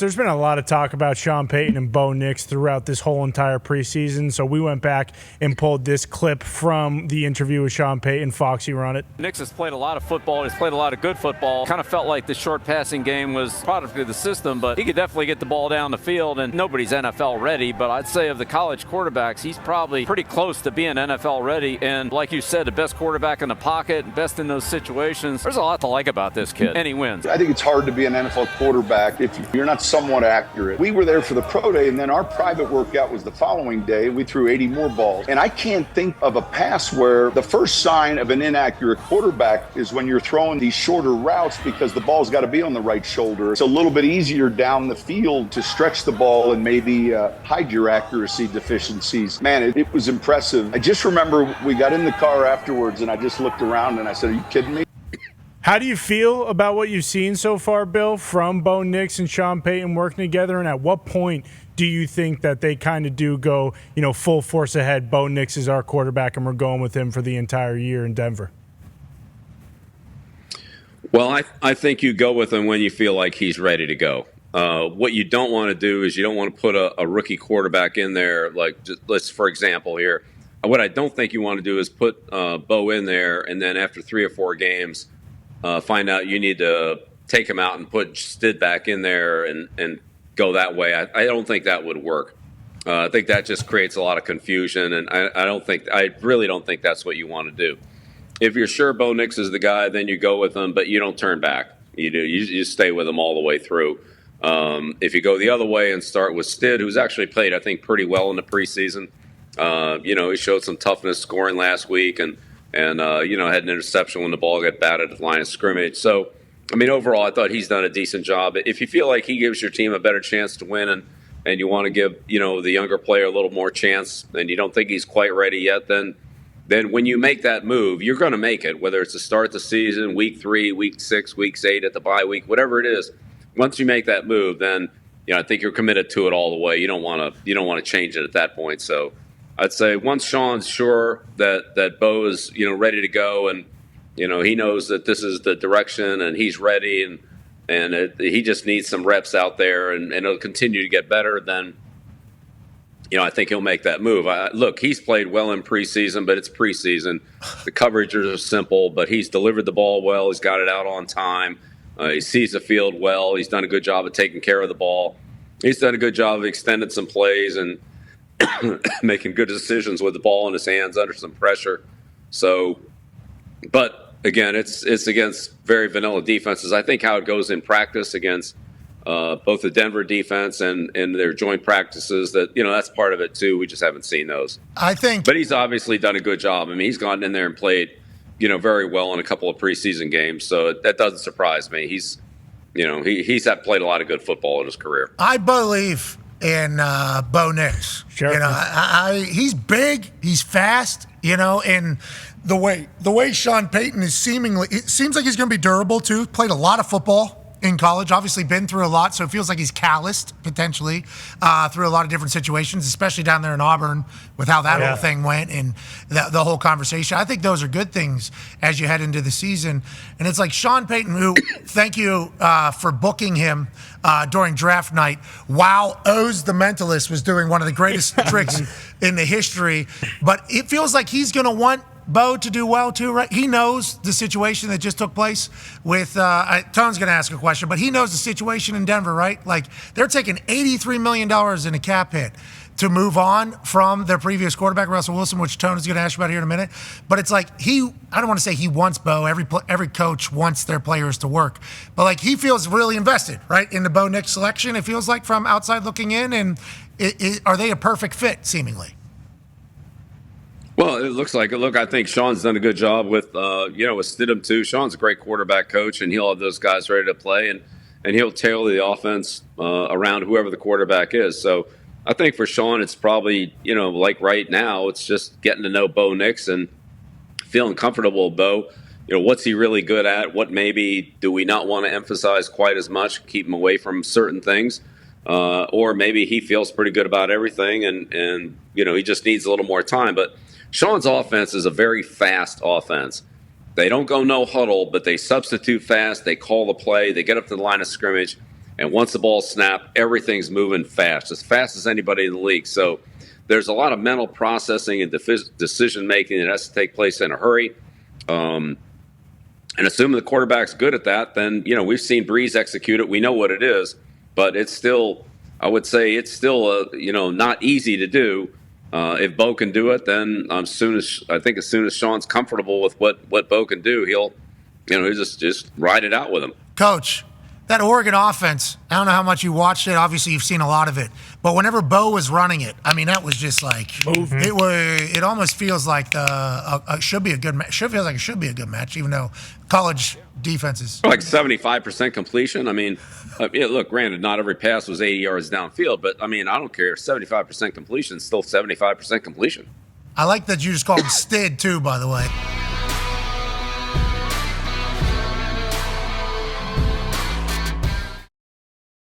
There's been a lot of talk about Sean Payton and Bo Nix throughout this whole entire preseason, so we went back and pulled this clip from the interview with Sean Payton. Foxy, run it. Nix has played a lot of football. He's played a lot of good football. Kind of felt like the short passing game was product of the system, but he could definitely get the ball down the field, and nobody's NFL ready, but I'd say of the college quarterbacks, he's probably pretty close to being NFL ready, and like you said, the best quarterback in the pocket, best in those situations. There's a lot to like about this kid, and he wins. I think it's hard to be an NFL quarterback if you're not somewhat accurate. We were there for the pro day, and then our private workout was the following day. We threw 80 more balls. And I can't think of a pass where the first sign of an inaccurate quarterback is when you're throwing these shorter routes because the ball's got to be on the right shoulder. It's a little bit easier down the field to stretch the ball and maybe hide your accuracy deficiencies. Man, it was impressive. I just remember we got in the car afterwards, and I just looked around and I said, "Are you kidding me?" How do you feel about what you've seen so far, Bill, from Bo Nix and Sean Payton working together? And at what point do you think that they kind of do go, full force ahead? Bo Nix is our quarterback, and we're going with him for the entire year in Denver. Well, I think you go with him when you feel like he's ready to go. What you don't want to do is you don't want to put a rookie quarterback in there. Like, let's, for example, here, what I don't think you want to do is put Bo in there, and then after 3 or 4 games, find out you need to take him out and put Stid back in there and go that way. I don't think that would work. I think that just creates a lot of confusion, and I really don't think that's what you want to do. If you're sure Bo Nix is the guy, then you go with him, but you don't turn back. You stay with him all the way through. If you go the other way and start with Stid, who's actually played, I think, pretty well in the preseason. He showed some toughness scoring last week and had an interception when the ball got batted at the line of scrimmage. So, overall, I thought he's done a decent job. If you feel like he gives your team a better chance to win and you want to give, the younger player a little more chance and you don't think he's quite ready yet, then when you make that move, you're going to make it, whether it's to start the season, week 3, week 6, week 8 at the bye week, whatever it is. Once you make that move, then, I think you're committed to it all the way. You don't want to change it at that point. So, I'd say once Sean's sure that Bo is, ready to go and, he knows that this is the direction and he's ready and he just needs some reps out there and it'll continue to get better, then, I think he'll make that move. Look, he's played well in preseason, but it's preseason. The coverages are simple, but he's delivered the ball well. He's got it out on time. He sees the field well. He's done a good job of taking care of the ball. He's done a good job of extending some plays and making good decisions with the ball in his hands under some pressure. So, but again, it's against very vanilla defenses. I think how it goes in practice against both the Denver defense and their joint practices, that's part of it too. We just haven't seen those. But he's obviously done a good job. He's gone in there and played, very well in a couple of preseason games. So that doesn't surprise me. He's played a lot of good football in his career. I believe in Bo Nix. Sure. He's big, he's fast, and the way Sean Payton is it seems like he's going to be durable too. Played a lot of football in college, obviously been through a lot, so it feels like he's calloused potentially through a lot of different situations, especially down there in Auburn with how that whole thing went and the whole conversation. I think those are good things as you head into the season. And it's like Sean Payton, who, thank you for booking him during draft night, while Oz the Mentalist was doing one of the greatest tricks in the history. But it feels like he's going to want Bo to do well too, right? He knows the situation that just took place with Tone's going to ask a question, but he knows the situation in Denver, right? Like, they're taking $83 million in a cap hit to move on from their previous quarterback, Russell Wilson, which Tone is going to ask you about here in a minute. But it's like I don't want to say he wants Bo. Every coach wants their players to work. But like, he feels really invested, right, in the Bo Nix selection, it feels like, from outside looking in. And are they a perfect fit, seemingly? Well, it looks like it. Look, I think Sean's done a good job with Stidham too. Sean's a great quarterback coach, and he'll have those guys ready to play, and he'll tailor the offense around whoever the quarterback is. So I think for Sean, it's probably, like right now, it's just getting to know Bo Nix and feeling comfortable with Bo. What's he really good at? What maybe do we not want to emphasize quite as much, keep him away from certain things? Or maybe he feels pretty good about everything and he just needs a little more time. But Sean's offense is a very fast offense. They don't go no huddle, but they substitute fast. They call the play. They get up to the line of scrimmage, And once the ball's snapped, everything's moving fast as anybody in the league. So there's a lot of mental processing and decision making that has to take place in a hurry. And assuming the quarterback's good at that, then, we've seen Breeze execute it. We know what it is, but it's still, I would say it's still, not easy to do. If Bo can do it, then as soon as Sean's comfortable with what Bo can do, he'll just ride it out with him. Coach, that Oregon offense, I don't know how much you watched it. Obviously, you've seen a lot of it. But whenever Bo was running it, I mean, that was just like it almost feels like it should be a good match. Feels like it should be a good match, even though college defenses like 75% completion. I mean, look, granted, not every pass was 80 yards downfield, but I mean, I don't care. 75% completion is still 75% completion. I like that you just called him Stid too, by the way.